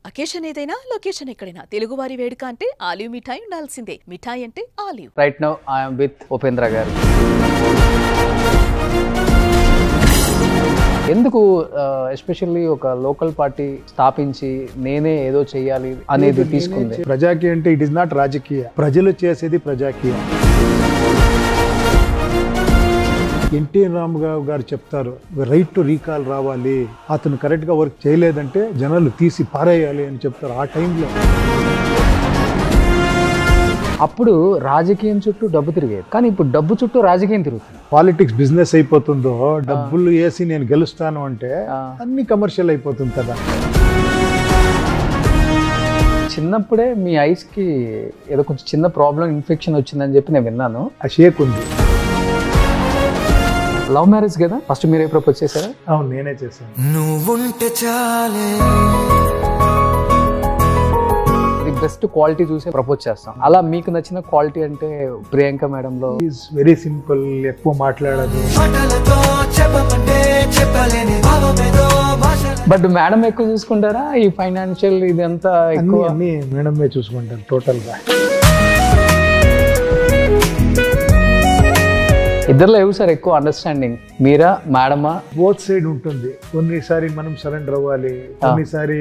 Occasion ఏదైనా location ఎక్కడైనా తెలుగువారి వేడుక అంటే ఆలివ్ మిఠాయి ఉండాల్సిందే. మిఠాయి అంటే olive. Right now I am with Upendra గారు. ఎందుకు ఎస్పెషల్లీ ఒక లోకల్ పార్టీ స్థాపించి నేనే ఏదో చెయ్యాలి అనేది తీసుకుంది? ప్రజాకీయ అంటే ఇట్ ఇస్ నాట్ రాజకీయ, ప్రజలు చేసేది ప్రజాకీయ. ఎన్టీ రామారావు గారు చెప్తారు రైట్ టు రీకాల్ రావాలి, అతను కరెక్ట్గా వర్క్ చేయలేదంటే జనాలు తీసి పారేయాలి అని చెప్తారు. ఆ టైంలో అప్పుడు రాజకీయం చుట్టూ డబ్బు తిరిగేది, కానీ ఇప్పుడు డబ్బు చుట్టూ రాజకీయం తిరుగుతుంది. పాలిటిక్స్ బిజినెస్ అయిపోతుందో, డబ్బులు వేసి నేను గెలుస్తాను అంటే అన్ని కమర్షియల్ అయిపోతుంది కదా. చిన్నప్పుడే మీ ఐస్కి ఏదో కొంచెం చిన్న ప్రాబ్లం, ఇన్ఫెక్షన్ వచ్చిందని చెప్పి నేను విన్నాను. ఆ షేక్ ఉంది. లవ్ మ్యారేజ్ కదా, ఫస్ట్ మీరే ప్రపోజ్ చేశారా? అవును, నేనే చేశాను. నువ్వుంటే చాలే బెస్ట్ క్వాలిటీ చూసి ప్రపోజ్ చేస్తాం. అలా మీకు నచ్చిన క్వాలిటీ అంటే ప్రియాంక మేడం లో ఈజ్ వెరీ సింపుల్, ఎక్కువ మాట్లాడదు. బట్ మేడం ఎక్కువ చూసుకుంటారా? ఈ ఫైనాన్షియల్ ఇదంతా ఎక్కువ అన్ని మేడమే చూసుకుంటారు టోటల్ గా. ఇద్దరులో ఎవరు సార్ ఎక్కువ అండర్స్టాండింగ్, మీరా మేడమా? బోత్ సైడ్ ఉంటుంది. కొన్నిసారి మనం సరెండర్ అవ్వాలి, కొన్నిసారి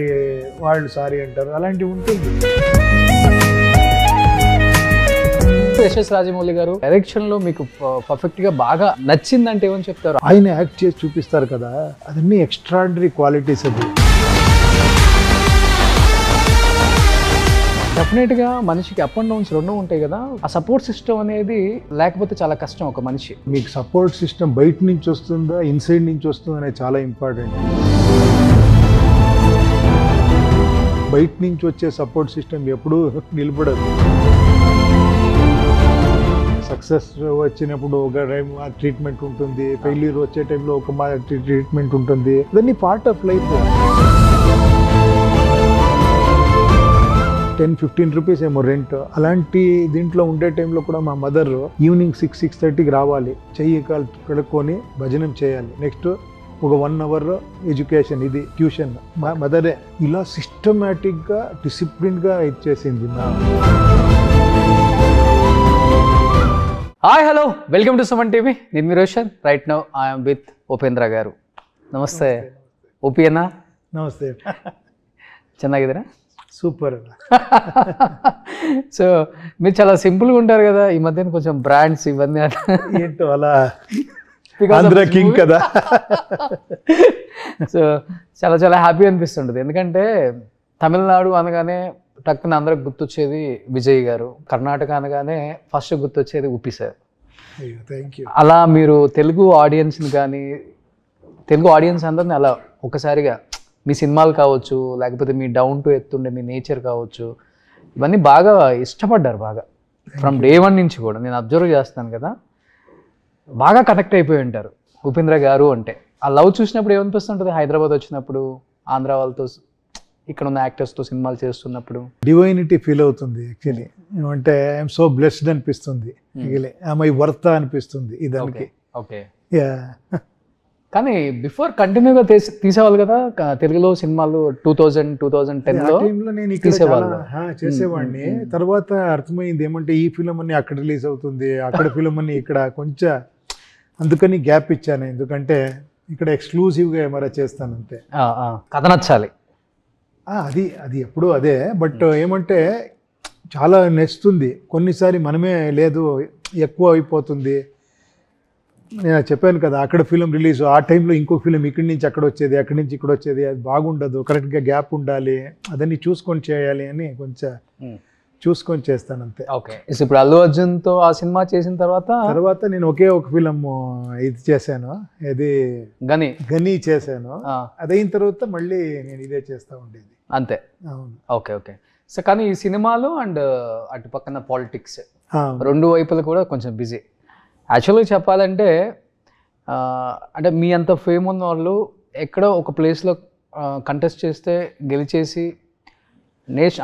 వాళ్ళు సారీ అంటారు, అలాంటివి ఉంటుంది. యశస్ రాజమౌళి గారు డైరెక్షన్ లో మీకు పర్ఫెక్ట్ గా బాగా నచ్చిందంటే ఏమని చెప్తారు? ఆయన యాక్ట్ చేసి చూపిస్తారు కదా, అదన్నీ ఎక్స్ట్రాడినరీ క్వాలిటీస్. అది డెఫినెట్గా మనిషికి అప్ అండ్ డౌన్స్ రెండు ఉంటాయి కదా, ఆ సపోర్ట్ సిస్టమ్ అనేది లేకపోతే చాలా కష్టం ఒక మనిషి. మీకు సపోర్ట్ సిస్టమ్ బయట నుంచి వస్తుందా, ఇన్సైడ్ నుంచి వస్తుందా అనేది చాలా ఇంపార్టెంట్. బయట నుంచి వచ్చే సపోర్ట్ సిస్టమ్ ఎప్పుడూ నిలబడదు. సక్సెస్ వచ్చినప్పుడు ఒక టైం ట్రీట్మెంట్ ఉంటుంది, ఫెయిల్యూర్ వచ్చే టైంలో ఒక ట్రీట్మెంట్ ఉంటుంది. ఇవన్నీ పార్ట్ ఆఫ్ లైఫ్. 10-15 రూపీస్ ఏమో రెంట్. అలాంటి దీంట్లో ఉండే టైంలో కూడా మా మదర్ ఈవినింగ్ 6-6:30కి రావాలి, చెయ్యి కాలు కడుక్కొని భజనం చేయాలి. నెక్స్ట్ ఒక 1 అవర్ ఎడ్యుకేషన్, ఇది ట్యూషన్. మా మదరే ఇలా సిస్టమేటిక్గా డిసిప్లిన్గా ఇచ్చేసింది. Hi hello, welcome to Suman TV. నేను మీ Roshan. Right now I am with Upendra garu. నమస్తే ఓపీ అన్న. నమస్తే. ಚೆನ್ನಾಗಿದ್ದೀರಾ? సూపర్. సో మీరు చాలా సింపుల్గా ఉంటారు కదా, ఈ మధ్యన కొంచెం బ్రాండ్స్ ఇవన్నీ ఏంటో అలా ఆంధ్ర కింగ్ కదా. సో చాలా చాలా హ్యాపీ అనిపిస్తుంటుంది, ఎందుకంటే తమిళనాడు అనగానే టక్కున అందరికి గుర్తొచ్చేది విజయ్ గారు, కర్ణాటక అనగానే ఫస్ట్ గుర్తొచ్చేది ఉపి సార్. Thank you. అలా మీరు తెలుగు ఆడియన్స్ని కానీ తెలుగు ఆడియన్స్ అందరిని అలా ఒకసారిగా మీ సినిమాలు కావచ్చు, లేకపోతే మీ డౌన్ టు ఎత్తుండే మీ నేచర్ కావచ్చు, ఇవన్నీ బాగా ఇష్టపడ్డారు. బాగా ఫ్రమ్ డే 1 నుంచి కూడా నేను అబ్జర్వ్ చేస్తాను కదా, బాగా కనెక్ట్ అయిపోయి ఉంటారు ఉపేంద్ర గారు అంటే. ఆ లవ్ చూసినప్పుడు ఏమనిపిస్తుంటుంది? హైదరాబాద్ వచ్చినప్పుడు ఆంధ్ర వాళ్ళతో, ఇక్కడ ఉన్న యాక్టర్స్తో సినిమాలు చేస్తున్నప్పుడు డివైనిటీ ఫీల్ అవుతుంది. యాక్చువల్లీ ఏమంటే ఐఎమ్ సో బ్లెస్డ్ అనిపిస్తుంది, ఐ వర్త్ అనిపిస్తుంది ఇదానికి. ఓకే. కానీ బిఫోర్ కంటిన్యూగా తీసేవాళ్ళు కదా తెలుగులో సినిమాలు. 2010లో నేను ఇక్కడ చేసేవాడిని. తర్వాత అర్థమైంది ఏమంటే ఈ ఫిలిం అన్ని అక్కడ రిలీజ్ అవుతుంది, అక్కడ ఫిలిం అన్ని ఇక్కడ, కొంచెం అందుకని గ్యాప్ ఇచ్చాను. ఎందుకంటే ఇక్కడ ఎక్స్క్లూజివ్గా ఏమైనా చేస్తాను అంతే. కథ నచ్చాలి, అది ఎప్పుడు అదే. బట్ ఏమంటే చాలా నచ్చుతుంది. కొన్నిసారి మనమే లేదు ఎక్కువ అయిపోతుంది. నేను చెప్పాను కదా, అక్కడ ఫిలిం రిలీజ్, ఆ టైంలో ఇంకో ఫిలిం ఇక్కడి నుంచి అక్కడ వచ్చేది, అక్కడి నుంచి ఇక్కడ వచ్చేది, అది బాగుండదు. కరెక్ట్గా గ్యాప్ ఉండాలి, అదన్నీ చూసుకొని చేయాలి అని కొంచెం చూసుకొని చేస్తాను అంతే. ఓకే. ఇప్పుడు అల్లు అర్జున్తో ఆ సినిమా చేసిన తర్వాత నేను ఒకే ఒక ఫిలిం ఇది చేశాను, ఇది గని చేశాను. అదైన తర్వాత మళ్ళీ నేను ఇదే చేస్తూ ఉండేది అంతే. అవును. Okay okay. సో కానీ ఈ సినిమాలు అండ్ అటు పక్కన పాలిటిక్స్ రెండు వైపులు కూడా కొంచెం బిజీ. యాక్చువల్గా చెప్పాలంటే అంటే మీ అంత ఫేమ్ ఉన్న వాళ్ళు ఎక్కడో ఒక ప్లేస్లో కంటెస్ట్ చేస్తే గెలిచేసి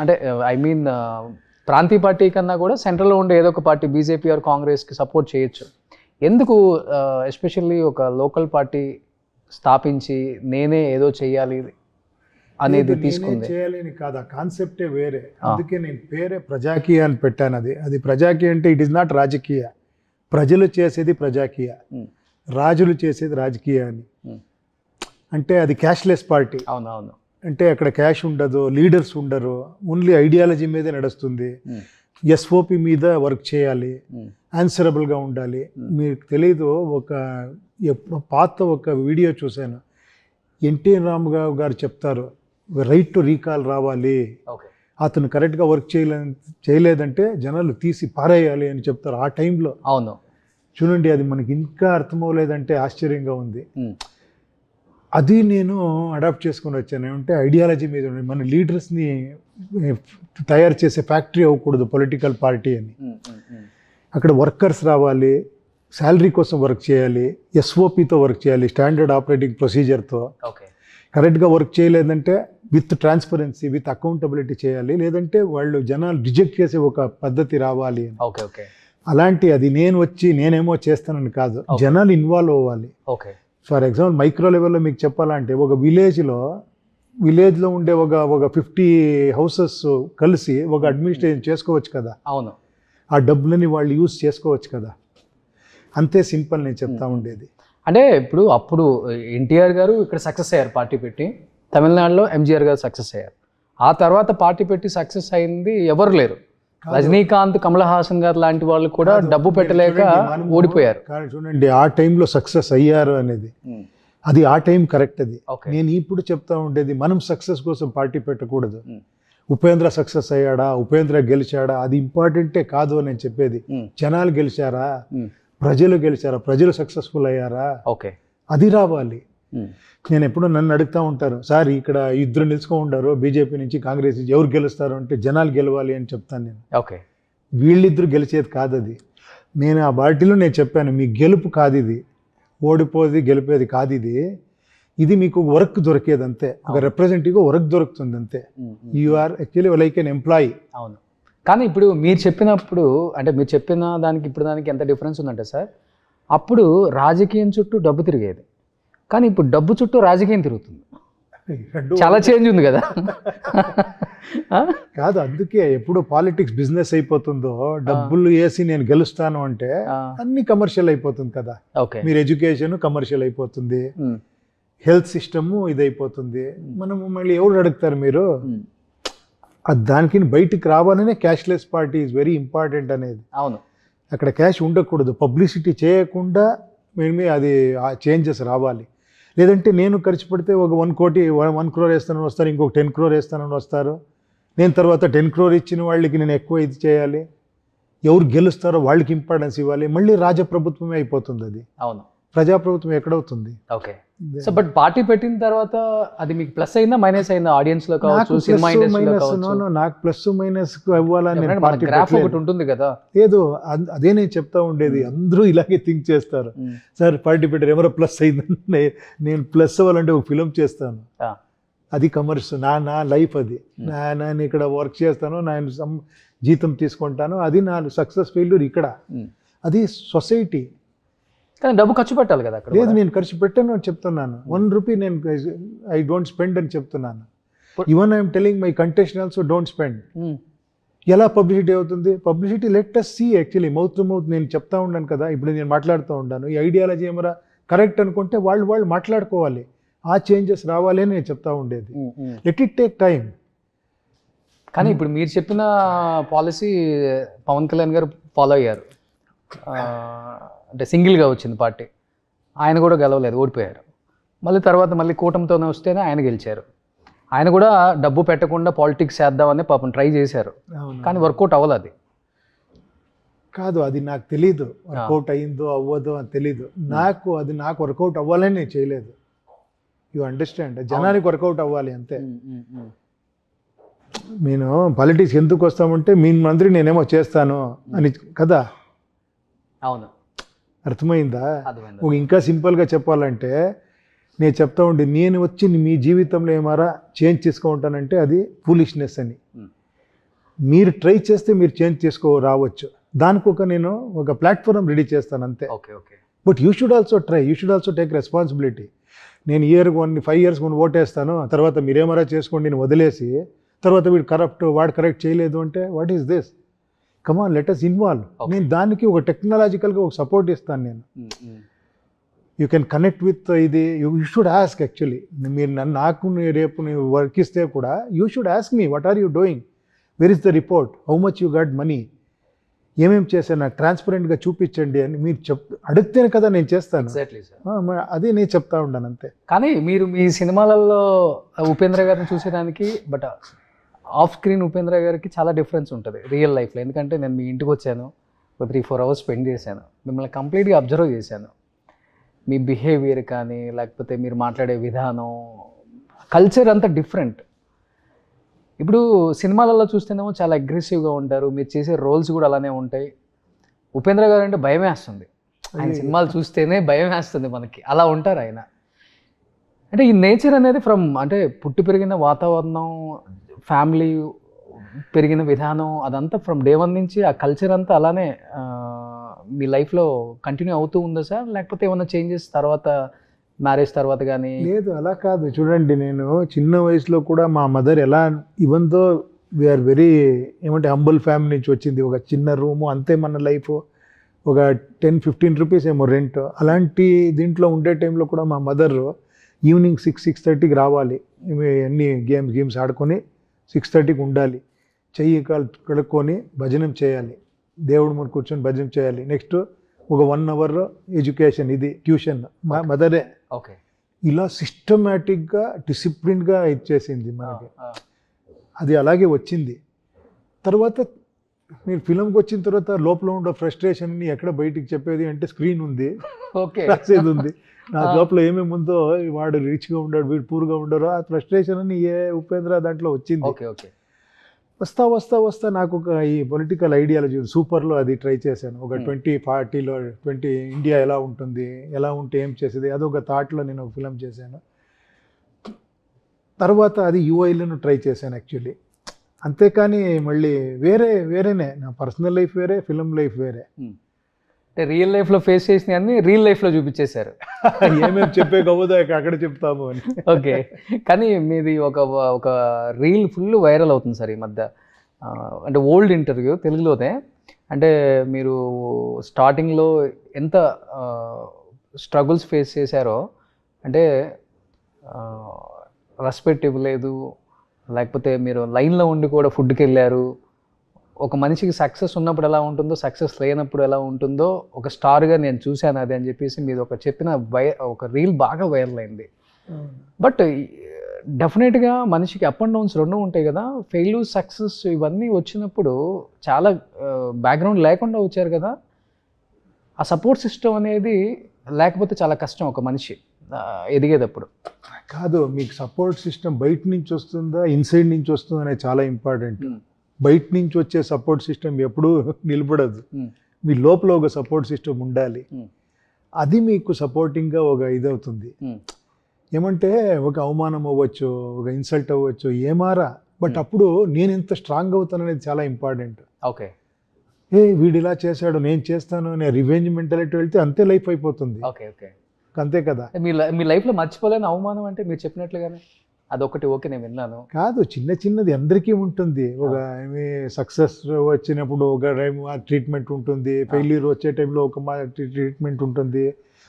అంటే ఐ మీన్ ప్రాంతీయ పార్టీ కన్నా కూడా సెంట్రల్లో ఉండే ఏదో ఒక పార్టీ, బీజేపీ ఆర్ కాంగ్రెస్కి సపోర్ట్ చేయొచ్చు. ఎందుకు ఎస్పెషల్లీ ఒక లోకల్ పార్టీ స్థాపించి నేనే ఏదో చెయ్యాలి అనేది నేనే తీసుకుంది. చేయాలని కాదు, ఆ కాన్సెప్టే వేరే. అందుకే నేను పేరే ప్రజాకీయ అని పెట్టాను. అది ప్రజాకీయ అంటే ఇట్ ఈస్ నాట్ రాజకీయ. ప్రజలు చేసేది ప్రజాకీయ, రాజులు చేసేది రాజకీయ అని. అంటే అది క్యాష్లెస్ పార్టీ. అవునవును. అంటే అక్కడ క్యాష్ ఉండదు, లీడర్స్ ఉండరు, ఓన్లీ ఐడియాలజీ మీదే నడుస్తుంది. ఎస్ఓపి మీద వర్క్ చేయాలి, ఆన్సరబుల్గా ఉండాలి. మీకు తెలీదు, పాత ఒక వీడియో చూశాను, ఎన్టీ రామారావు గారు చెప్తారు రైట్ టు రీకాల్ రావాలి, అతను కరెక్ట్గా వర్క్ చేయలేదంటే జనాలు తీసి పారేయాలి అని చెప్తారు ఆ టైంలో. అవును, చూడండి, అది మనకి ఇంకా అర్థమవలేదంటే ఆశ్చర్యంగా ఉంది. అది నేను అడాప్ట్ చేసుకొని వచ్చాను. ఏమంటే ఐడియాలజీ మీద మన లీడర్స్ని తయారు చేసే ఫ్యాక్టరీ అవ్వకూడదు పొలిటికల్ పార్టీ అని. అక్కడ వర్కర్స్ రావాలి, శాలరీ కోసం వర్క్ చేయాలి, ఎస్ఓపితో వర్క్ చేయాలి, స్టాండర్డ్ ఆపరేటింగ్ ప్రొసీజర్తో. కరెక్ట్గా వర్క్ చేయలేదంటే విత్ ట్రాన్స్పరెన్సీ, విత్ అకౌంటబిలిటీ చేయాలి, లేదంటే వాళ్ళు జనాలు రిజెక్ట్ చేసే ఒక పద్ధతి రావాలి. అలాంటి అది నేను వచ్చి నేనేమో చేస్తానని కాదు, జనాలు ఇన్వాల్వ్ అవ్వాలి. ఫర్ ఎగ్జాంపుల్ మైక్రో లెవెల్లో మీకు చెప్పాలంటే ఒక విలేజ్లో ఉండే ఒక 50 హౌసెస్ కలిసి ఒక అడ్మినిస్ట్రేషన్ చేసుకోవచ్చు కదా. అవును, ఆ డబ్బులని వాళ్ళు యూజ్ చేసుకోవచ్చు కదా. అంతే సింపుల్ నేను చెప్తా ఉండేది. అంటే ఇప్పుడు అప్పుడు ఎన్టీఆర్ గారు ఇక్కడ సక్సెస్ అయ్యారు పార్టీ పెట్టి, తమిళనాడులో ఎంజీఆర్ గారు సక్సెస్ అయ్యారు. ఆ తర్వాత పార్టీ పెట్టి సక్సెస్ అయింది ఎవరు లేరు. రజనీకాంత్, కమల్ హాసన్ గారు లాంటి వాళ్ళు కూడా డబ్బు పెట్టలేక ఓడిపోయారు. కానీ చూడండి, ఆ టైంలో సక్సెస్ అయ్యారు అనేది అది ఆ టైం కరెక్ట్. అది నేను ఇప్పుడు చెప్తా ఉండేది, మనం సక్సెస్ కోసం పార్టీ పెట్టకూడదు. ఉపేంద్ర సక్సెస్ అయ్యాడా, ఉపేంద్ర గెలిచాడా, అది ఇంపార్టెంటే కాదు అని నేను చెప్పేది. జనాలు గెలిచారా, ప్రజలు గెలిచారా, ప్రజలు సక్సెస్ఫుల్ అయ్యారా, అది రావాలి. నేను ఎప్పుడు నన్ను అడుగుతూ ఉంటారు, సార్ ఇక్కడ ఇద్దరు నిలుచుకో ఉంటారు బీజేపీ నుంచి కాంగ్రెస్ నుంచి, ఎవరు గెలుస్తారు అంటే జనాలు గెలవాలి అని చెప్తాను నేను. వీళ్ళిద్దరు గెలిచేది కాదు అది. నేను ఆ పార్టీలో నేను చెప్పాను, మీ గెలుపు కాదు ఇది, ఓడిపోది గెలిపేది కాదు ఇది, ఇది మీకు వర్క్ దొరికేది అంతే, ఒక రిప్రజెంటేటివ్గా వర్క్ దొరుకుతుంది అంతే. You are actually like an employee. అవును, కానీ ఇప్పుడు మీరు చెప్పినప్పుడు, అంటే మీరు చెప్పిన దానికి ఇప్పుడు దానికి ఎంత డిఫరెన్స్ ఉందంటే సార్, అప్పుడు రాజకీయం చుట్టూ డబ్బు తిరిగేది, కానీ ఇప్పుడు డబ్బు చుట్టూ రాజకీయం తిరుగుతుంది. చాలా చేంజ్ ఉంది కదా. కాదు, అందుకే ఎప్పుడు పాలిటిక్స్ బిజినెస్ అయిపోతుందో, డబ్బులు వేసి నేను గెలుస్తాను అంటే అన్ని కమర్షియల్ అయిపోతుంది కదా. మీరు ఎడ్యుకేషన్ కమర్షియల్ అయిపోతుంది, హెల్త్ సిస్టము ఇదైపోతుంది. మనము మళ్ళీ ఎవరు అడుగుతారు మీరు, దానికి బయటికి రావాలనే cashless party is very important అనేది. అవును, అక్కడ క్యాష్ ఉండకూడదు, పబ్లిసిటీ చేయకుండా మేము అది చేంజెస్ రావాలి. లేదంటే నేను ఖర్చు పెడితే ఒక 1 crore వేస్తానని వస్తారు, ఇంకొక 10 crore వేస్తానని వస్తారు. నేను తర్వాత 10 crore ఇచ్చిన వాళ్ళకి నేను ఎక్కువ ఇది చేయాలి, ఎవరు గెలుస్తారో వాళ్ళకి ఇంపార్టెన్స్ ఇవ్వాలి. మళ్ళీ రాజప్రభుత్వమే అయిపోతుంది అది. అవును, ప్రజాప్రభుత్వం ఎక్కడవుతుంది. సో బట్ పార్టీ పెట్టిన తర్వాత అది మీకు ప్లస్ అయిందా మైనస్ అయిందా? ఆడియన్స్ లో కావచ్చు, సినిమా ఇండస్ట్రీలో కావచ్చు. నాకు ప్లస్ మైనస్ అవ్వాలని గ్రాఫ్ ఒకటి ఉంటుంది కదా. ఏదో అదే నేను చెప్తా ఉండేది, అందరూ ఇలాగే థింక్ చేస్తారు. సార్ పార్టీ పెట్టారు, ఎవరో ప్లస్ అయిందంటే నేను ప్లస్ అవ్వాలంటే ఒక ఫిలిం చేస్తాను, అది కమర్స్, నా లైఫ్ అది. నేను ఇక్కడ వర్క్ చేస్తాను, నేను జీతం తీసుకుంటాను, అది నా సక్సెస్ ఫెయిల్యూర్ ఇక్కడ. అది సొసైటీ. కానీ డబ్బు ఖర్చు పెట్టాలి కదా. లేదు, నేను ఖర్చు పెట్టాను అని చెప్తున్నాను. 1 rupee నేను ఐ డోంట్ స్పెండ్ అని చెప్తున్నాను. Even I'm telling my contestants also don't spend. ఎలా పబ్లిసిటీ అవుతుంది? Publicity let us see actually, mouth to mouth. నేను చెప్తా ఉన్నాను కదా, ఇప్పుడు నేను మాట్లాడుతూ ఉన్నాను, ఈ ఐడియాలజీ ఏమరా కరెక్ట్ అనుకుంటే వాళ్ళు మాట్లాడుకోవాలి, ఆ చేంజెస్ రావాలి అని నేను చెప్తా ఉండేది. Let it take time. కానీ ఇప్పుడు మీరు చెప్పిన పాలసీ పవన్ కళ్యాణ్ గారు ఫాలో అయ్యారు. అంటే సింగిల్గా వచ్చింది పార్టీ, ఆయన కూడా గెలవలేదు, ఓడిపోయారు. మళ్ళీ తర్వాత మళ్ళీ కూటమితోనే వస్తేనే ఆయన గెలిచారు. ఆయన కూడా డబ్బు పెట్టకుండా పాలిటిక్స్ చేద్దామని పాపం ట్రై చేశారు, కానీ వర్కౌట్ అవ్వదు. అది కాదు, అది నాకు తెలీదు, వర్కౌట్ అయ్యిందో అవ్వదో అని తెలీదు నాకు. అది నాకు వర్కౌట్ అవ్వాలని నేను చేయలేదు. You understand? జనానికి వర్కౌట్ అవ్వాలి అంతే. నేను పాలిటిక్స్ ఎందుకు వస్తామంటే మీ మంత్రి నేనేమో చేస్తాను అని కదా. అవును, అర్థమైందా? ఇంకా సింపుల్గా చెప్పాలంటే నేను చెప్తా ఉండే, నేను వచ్చి మీ జీవితంలో ఏమారా చేంజ్ చేసుకుంటానంటే అది ఫూలిష్నెస్ అని. మీరు ట్రై చేస్తే మీరు చేంజ్ రావచ్చు. దానికి నేను ఒక ప్లాట్ఫామ్ రెడీ చేస్తాను అంతే. But you should also try, you should also take responsibility. నేను ఇయర్ 5 years ముందు ఓటేస్తాను, తర్వాత మీరేమరా చేసుకోండి నేను వదిలేసి, తర్వాత వీడు కరప్ట్, వాడు కరెక్ట్ చేయలేదు అంటే what is this? Come on, let us involve. నేను దానికి ఒక టెక్నాలజికల్గా ఒక సపోర్ట్ ఇస్తాను నేను. యూ కెన్ కనెక్ట్ విత్ ఇది. You should ask actually. మీరు నాకు రేపు ನೀವು వర్క్ ఇస్తే కూడా you should ask me what are you doing, where is the report, how much you got money, ఏమేమి చేశాను నాకు ట్రాన్స్పరెంట్గా చూపించండి అని మీరు అడిగితేనే కదా నేను చేస్తాను. Exactly sir. అదే నేను చెప్తా ఉన్నాను అంతే. కానీ మీరు మీ సినిమాలలో ఉపేంద్ర గారిని చూసేదానికి బట్ ఆఫ్ స్క్రీన్ ఉపేంద్ర గారికి చాలా డిఫరెన్స్ ఉంటుంది రియల్ లైఫ్లో. ఎందుకంటే నేను మీ ఇంటికి వచ్చాను, ఒక 3-4 hours స్పెండ్ చేశాను, మిమ్మల్ని కంప్లీట్గా అబ్జర్వ్ చేశాను. మీ బిహేవియర్ కానీ లేకపోతే మీరు మాట్లాడే విధానం, కల్చర్ అంతా డిఫరెంట్. ఇప్పుడు సినిమాలలో చూస్తేనేమో చాలా అగ్రెసివ్గా ఉంటారు, మీరు చేసే రోల్స్ కూడా అలానే ఉంటాయి. ఉపేంద్ర గారు అంటే భయం వేస్తుంది, ఆయన సినిమాలు చూస్తేనే భయం వేస్తుంది మనకి, అలా ఉంటారు ఆయన. అంటే ఈ నేచర్ అనేది ఫ్రమ్ అంటే పుట్టి పెరిగిన వాతావరణం, ఫ్యామిలీ పెరిగిన విధానం, అదంతా ఫ్రమ్ డే 1 నుంచి ఆ కల్చర్ అంతా అలానే మీ లైఫ్లో కంటిన్యూ అవుతూ ఉందా సార్? లేకపోతే ఏమైనా చేంజెస్ తర్వాత, మ్యారేజ్ తర్వాత కానీ? లేదు, అలా కాదు. చూడండి, నేను చిన్న వయసులో కూడా మా మదర్ ఎలా, ఈవెన్ దో వీఆర్ వెరీ ఏమంటే హంబుల్ ఫ్యామిలీ నుంచి వచ్చింది, ఒక చిన్న రూము అంతే మన లైఫ్, ఒక 10-15 రూపీస్ ఏమో రెంట్, అలాంటి దీంట్లో ఉండే టైంలో కూడా మా మదర్ ఈవినింగ్ 6-6:30కి రావాలి, అన్ని గేమ్స్ ఆడుకొని 6:30కి ఉండాలి, చెయ్యి కడుక్కొని భజనం చేయాలి, దేవుడి ముందు కూర్చొని భజనం చేయాలి. నెక్స్ట్ ఒక 1 hour ఎడ్యుకేషన్, ఇది ట్యూషన్, మా మదరే. ఓకే. ఇలా సిస్టమేటిక్గా డిసిప్లిన్గా ఇచ్చేసింది మనకి. అది అలాగే వచ్చింది. తర్వాత మీరు ఫిల్మ్కి వచ్చిన తర్వాత లోపల ఉండే ఫ్రస్ట్రేషన్ని ఎక్కడ బయటికి చెప్పేది అంటే స్క్రీన్ ఉంది, ఓకే, రాసేది ఉంది. నా లోపల ఏమేమి ఉందో, వాడు రిచ్గా ఉన్నాడు, వీడు పూర్గా ఉండరు, ఆ ఫ్రస్ట్రేషన్ అని ఉపేంద్ర దాంట్లో వచ్చింది. Okay okay. వస్తా నాకు ఒక ఈ పొలిటికల్ ఐడియాలజీ సూపర్లో అది ట్రై చేశాను. ఒక 2040లో ఇండియా ఎలా ఉంటుంది, ఎలా ఉంటే ఏం చేసేది, అదొక థాట్లో నేను ఒక ఫిల్మ్ చేశాను. తర్వాత అది యూఐలను ట్రై చేశాను యాక్చువల్లీ. అంతేకాని మళ్ళీ వేరేనే, నా పర్సనల్ లైఫ్ వేరే, ఫిల్మ్ లైఫ్ వేరే. అంటే రియల్ లైఫ్లో ఫేస్ చేసిన అన్ని రియల్ లైఫ్లో చూపించేశారు. ఏమేమి చెప్పే కవ్వదో అక్కడ చెప్తాము అని. ఓకే. కానీ మీది ఒక రీల్ ఫుల్ వైరల్ అవుతుంది సార్ ఈ మధ్య. అంటే ఓల్డ్ ఇంటర్వ్యూ తెలుగులోనే. అంటే మీరు స్టార్టింగ్లో ఎంత స్ట్రగుల్స్ ఫేస్ చేశారో, అంటే రెస్పెక్ట్ ఇవ్వలేదు, లేకపోతే మీరు లైన్లో ఉండి కూడా ఫుడ్కి వెళ్ళారు. ఒక మనిషికి సక్సెస్ ఉన్నప్పుడు ఎలా ఉంటుందో, సక్సెస్ లేనప్పుడు ఎలా ఉంటుందో ఒక స్టార్గా నేను చూశాను అది అని చెప్పేసి మీరు చెప్పిన ఒక రీల్ బాగా వైరల్ అయింది. బట్ డెఫినెట్గా మనిషికి అప్ అండ్ డౌన్స్ రెండు ఉంటాయి కదా. ఫెయిల్యూర్, సక్సెస్ ఇవన్నీ వచ్చినప్పుడు చాలా బ్యాక్గ్రౌండ్ లేకుండా వచ్చారు కదా. ఆ సపోర్ట్ సిస్టమ్ అనేది లేకపోతే చాలా కష్టం ఒక మనిషి ఎదిగేటప్పుడు. కాదు, మీకు సపోర్ట్ సిస్టమ్ బయట నుంచి వస్తుందా, ఇన్సైడ్ నుంచి వస్తుందా అనేది చాలా ఇంపార్టెంట్. బయట నుంచి వచ్చే సపోర్ట్ సిస్టమ్ ఎప్పుడూ నిలబడదు. మీ లోపల ఒక సపోర్ట్ సిస్టమ్ ఉండాలి. అది మీకు సపోర్టింగ్గా ఒక ఇదవుతుంది. ఏమంటే ఒక అవమానం అవ్వచ్చు, ఒక ఇన్సల్ట్ అవ్వచ్చు, ఏమారా, బట్ అప్పుడు నేను ఎంత స్ట్రాంగ్ అవుతాను అనేది చాలా ఇంపార్టెంట్. ఓకే, వీడు ఇలా చేశాడు నేను చేస్తాను అనే రివెంజ్ మెంటాలిటీ వెళ్తే అంతే లైఫ్ అయిపోతుంది. ఓకే ఓకే, అంతే కదా. మీ లైఫ్లో మర్చిపోలేని అవమానం అంటే మీరు చెప్పినట్లుగానే అదొకటి. ఓకే, నేను విన్నాను. కాదు, చిన్నది అందరికీ ఉంటుంది. ఒక సక్సెస్ వచ్చినప్పుడు ఒక ట్రీట్మెంట్ ఉంటుంది, ఫెయిల్యూర్ వచ్చే టైంలో ఒక ట్రీట్మెంట్ ఉంటుంది.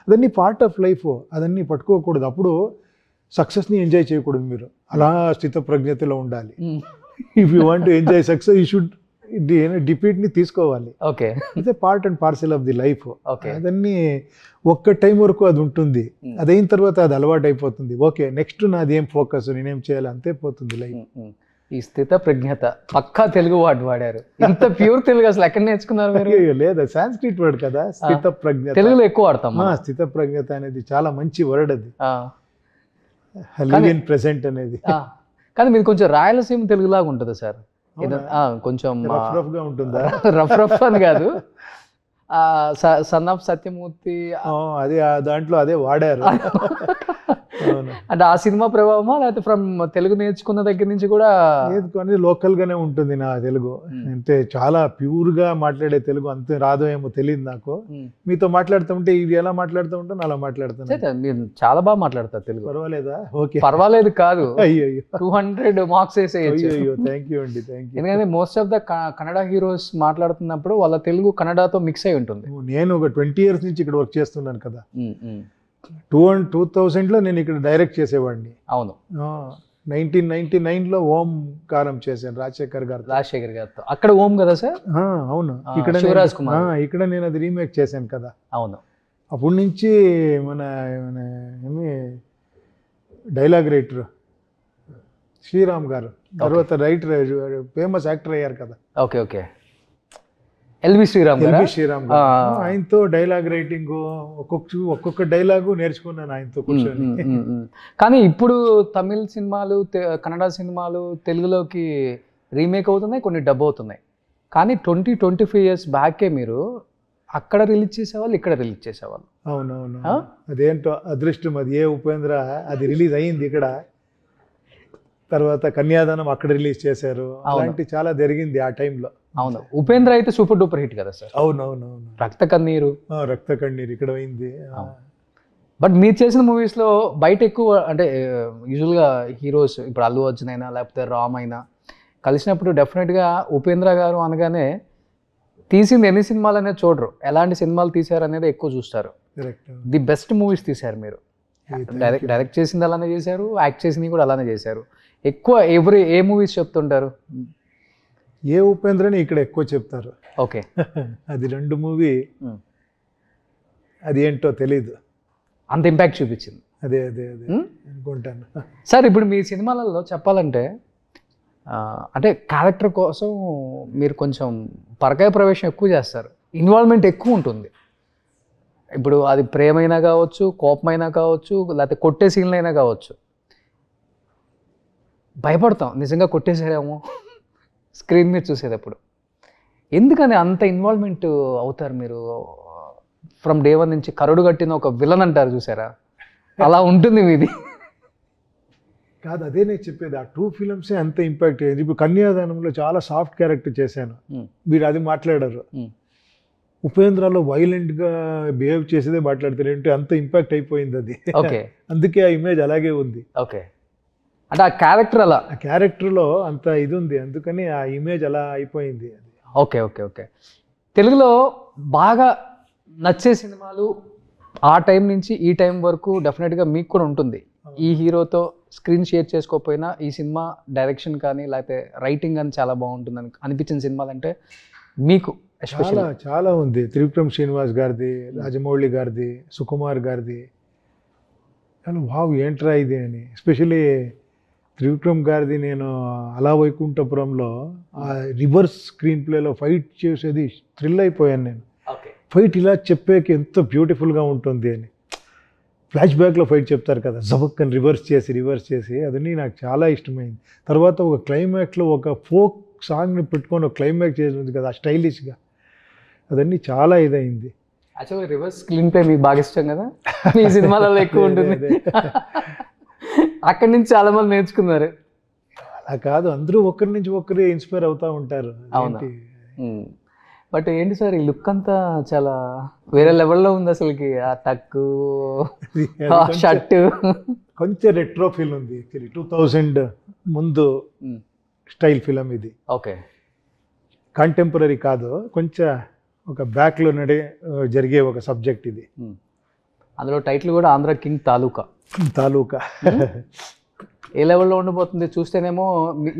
అదన్నీ పార్ట్ ఆఫ్ లైఫ్, అదన్నీ పట్టుకోకూడదు. అప్పుడు సక్సెస్ని ఎంజాయ్ చేయకూడదు. మీరు అలా స్థితప్రజ్ఞతలో ఉండాలి. If you want to enjoy success, you should డిఫీట్ని తీసుకోవాలి. ఓకే, అయితే part and parcel of the life. Okay, అదన్నీ ఒక్క టైం వరకు అది ఉంటుంది. అదైన తర్వాత అది అలవాటు అయిపోతుంది. ఓకే, నెక్స్ట్ నాది ఏం ఫోకస్, నేనేం చేయాలి, అంతే పోతుంది లైఫ్. ఈ స్థిత ప్రజ్ఞత పక్కా తెలుగు వర్డ్ వాడారు. ఇంత ప్యూర్ తెలుగు అసలు ఎక్కడ నేర్చుకున్నారు మీరు? లేదా, సాంస్క్రిట్ వర్డ్ కదా స్థిత ప్రజ్ఞత. తెలుగులో ఎక్కువ వాడతాం. స్థిత ప్రజ్ఞత అనేది చాలా మంచి వర్డ్. అది లివ్ ఇన్ ప్రెసెంట్ అనేది. కానీ మీరు కొంచెం రాయలసీమ తెలుగులాగా ఉంటుంది సార్. కొంచెం రఫ్గా ఉంటుందా? రఫ్ అని కాదు, సన్ ఆఫ్ సత్యమూర్తి అది దాంట్లో అదే వాడారు. అవును. అంటే ఆ సినిమా ప్రభావమా లేకపోతే ఫ్రమ్ తెలుగు నేర్చుకున్న దగ్గర నుంచి కూడా? లేదు కానీ లోకల్గానే ఉంటుంది నా తెలుగు. అంటే చాలా ప్యూర్గా మాట్లాడే తెలుగు అంతే రాదో ఏమో తెలియదు నాకు. మీతో మాట్లాడుతుంటే ఇది ఎలా మాట్లాడుతూ ఉంటాను అలా మాట్లాడుతాను. మీరు చాలా బాగా మాట్లాడతారు తెలుగు. పర్వాలేదా? ఓకే, పర్వాలేదు కాదు, అయ్యో 200 మార్క్స్ వేసేయచ్చు. అయ్యో థ్యాంక్ యూ అండి, థ్యాంక్ యూ. ఎందుకంటే most of the Kannada heroes మాట్లాడుతున్నప్పుడు వాళ్ళ తెలుగు కన్నడతో మిక్స్ అయి ఉంటుంది. నేను ఒక 20 years నుంచి ఇక్కడ వర్క్ చేస్తున్నాను కదా. 2000లో నేను ఇక్కడ డైరెక్ట్ చేసేవాడిని. అవును. 1999లో ఓం కారం చేశాను రాజశేఖర్ గారితో. అక్కడ ఓం కదా సార్? అవును, ఇక్కడ శివరాజ్ కుమార్. ఇక్కడ నేను అది రీమేక్ చేశాను కదా. అవును. అప్పటి నుంచి మన ఏమి డైలాగ్ రైటర్ శ్రీరామ్ గారు, తర్వాత రైటర్ ఫేమస్ యాక్టర్ అయ్యారు కదా. ఓకే ఓకే, ఎల్వి శ్రీరామ్ గారు. ఆయనతో డైలాగ్ రైటింగ్ ఒక్కొక్క డైలాగు నేర్చుకున్నాను ఆయనతో కూర్చొని. కానీ ఇప్పుడు తమిళ సినిమాలు, కన్నడ సినిమాలు తెలుగులోకి రీమేక్ అవుతున్నాయి, కొన్ని డబ్ అవుతున్నాయి. కానీ 20-25 years బ్యాకే మీరు అక్కడ రిలీజ్ చేసేవాళ్ళు, ఇక్కడ రిలీజ్ చేసేవాళ్ళు. అవునవును, అదేంటో అదృష్టం అది. ఏ ఉపేంద్ర అది రిలీజ్ అయ్యింది ఇక్కడ, తర్వాత కన్యాదానం అక్కడ రిలీజ్ చేశారు. అలాంటి చాలా జరిగింది ఆ టైంలో. అవును, ఉపేంద్ర అయితే సూపర్ డూపర్ హిట్ కదా సార్. అవునవునవును, రక్త కన్నీరు ఇక్కడ అయింది. బట్ మీరు చేసిన మూవీస్లో బయట ఎక్కువ అంటే యూజువల్గా హీరోస్ ఇప్పుడు అల్లు అర్జున్ అయినా లేకపోతే రామ్ అయినా కలిసినప్పుడు డెఫినెట్గా ఉపేంద్ర గారు అనగానే తీసింది ఎన్ని సినిమాలు అనేది చూడరు, ఎలాంటి సినిమాలు తీశారు అనేది ఎక్కువ చూస్తారు. ది బెస్ట్ మూవీస్ తీశారు మీరు. డైరెక్ట్ చేసింది అలానే చేశారు, యాక్ట్ చేసింది కూడా అలానే చేశారు. ఎక్కువ ఏ మూవీస్ చెప్తుంటారు? ఏ ఉపేంద్రని ఇక్కడ ఎక్కువ చెప్తారు. ఓకే, అది 2 మూవీ, అది ఏంటో తెలీదు, అంత ఇంపాక్ట్ చూపించింది. అదే అదే అదే అనుకుంటాను సార్. ఇప్పుడు మీ సినిమాలలో చెప్పాలంటే అంటే క్యారెక్టర్ కోసం మీరు కొంచెం పరకాయ ప్రవేశం ఎక్కువ చేస్తారు, ఇన్వాల్వ్మెంట్ ఎక్కువ ఉంటుంది. ఇప్పుడు అది ప్రేమైనా కావచ్చు, కోపమైనా కావచ్చు, లేకపోతే కొట్టే సీన్లు అయినా కావచ్చు. భయపడతాం నిజంగా కొట్టేసారేమో స్క్రీన్ మీద చూసేటప్పుడు. ఎందుకని అంత ఇన్వాల్వ్మెంట్ అవుతారు మీరు? ఫ్రమ్ డే 1 నుంచి కరుడు కట్టిన ఒక విలన్ అంటారు చూసారా, అలా ఉంటుంది మీది. కాదు, అదే నేను చెప్పేది, ఆ 2 films అంత ఇంపాక్ట్ అయ్యింది. ఇప్పుడు కన్యాదానంలో చాలా సాఫ్ట్ క్యారెక్టర్ చేశాను, మీరు అది మాట్లాడారు. ఉపేంద్రలో వైలెంట్గా బిహేవ్ చేసేదే మాట్లాడతారు, ఏంటి అంత ఇంపాక్ట్ అయిపోయింది అది. ఓకే, అందుకే ఆ ఇమేజ్ అలాగే ఉంది. ఓకే, అంటే ఆ క్యారెక్టర్ అలా, ఆ క్యారెక్టర్లో అంత ఇది ఉంది, అందుకని ఆ ఇమేజ్ అలా అయిపోయింది అది. Okay okay okay. తెలుగులో బాగా నచ్చే సినిమాలు ఆ టైం నుంచి ఈ టైం వరకు డెఫినెట్గా మీకు కూడా ఉంటుంది. ఈ హీరోతో స్క్రీన్ షేర్ చేసుకోకపోయినా ఈ సినిమా డైరెక్షన్ కానీ లేకపోతే రైటింగ్ కానీ చాలా బాగుంటుందని అనిపించిన సినిమాలు అంటే మీకు చాలా చాలా ఉంది. త్రివిక్రమ్ శ్రీనివాస్ గారిది, రాజమౌళి గారిది, సుకుమార్ గారిది. కానీ వావ్ ఏంట్రా ఇది అని. ఎస్పెషలీ త్రివిక్రమ్ గారిది నేను అలా వైకుంఠపురంలో ఆ రివర్స్ స్క్రీన్ ప్లేలో ఫైట్ చేసేది థ్రిల్ అయిపోయాను నేను. ఫైట్ ఇలా చెప్పేకి ఎంత బ్యూటిఫుల్గా ఉంటుంది అని. ఫ్లాష్ బ్యాక్లో ఫైట్ చెప్తారు కదా, జబక్కని రివర్స్ చేసి అదని నాకు చాలా ఇష్టమైంది. తర్వాత ఒక క్లైమాక్స్లో ఒక ఫోక్ సాంగ్ని పెట్టుకొని ఒక క్లైమాక్స్ చేసింది కదా స్టైలిష్గా, అదన్నీ చాలా ఇదైంది. యాక్చువల్గా రివర్స్ స్క్రీన్ ప్లే మీకు బాగా ఇష్టం కదా, మీ సినిమాలలో ఎక్కువ ఉంటుంది. అక్కడి నుంచి చాలా మంది నేర్చుకున్నారు. అలా కాదు, అందరూ ఒకరి నుంచి ఒకరు ఇన్స్పైర్ అవుతూ ఉంటారు. బట్ ఏంటి సార్, ఈ లుక్ అంతా చాలా వేరే లెవెల్లో ఉంది అసలుకి. ఆ టక్కు, షర్ట్ కొంచెం రెట్రో ఫీల్ ఉంది. 2000 ముందు స్టైల్ ఫిలం ఇది. ఓకే, కంటెంపరీ కాదు, కొంచెం ఒక బ్యాక్లో జరిగే ఒక సబ్జెక్ట్ ఇది. అందులో టైటిల్ కూడా ఆంధ్ర కింగ్ తాలూకా. ఏ లెవెల్లో ఉండిపోతుంది చూస్తేనేమో.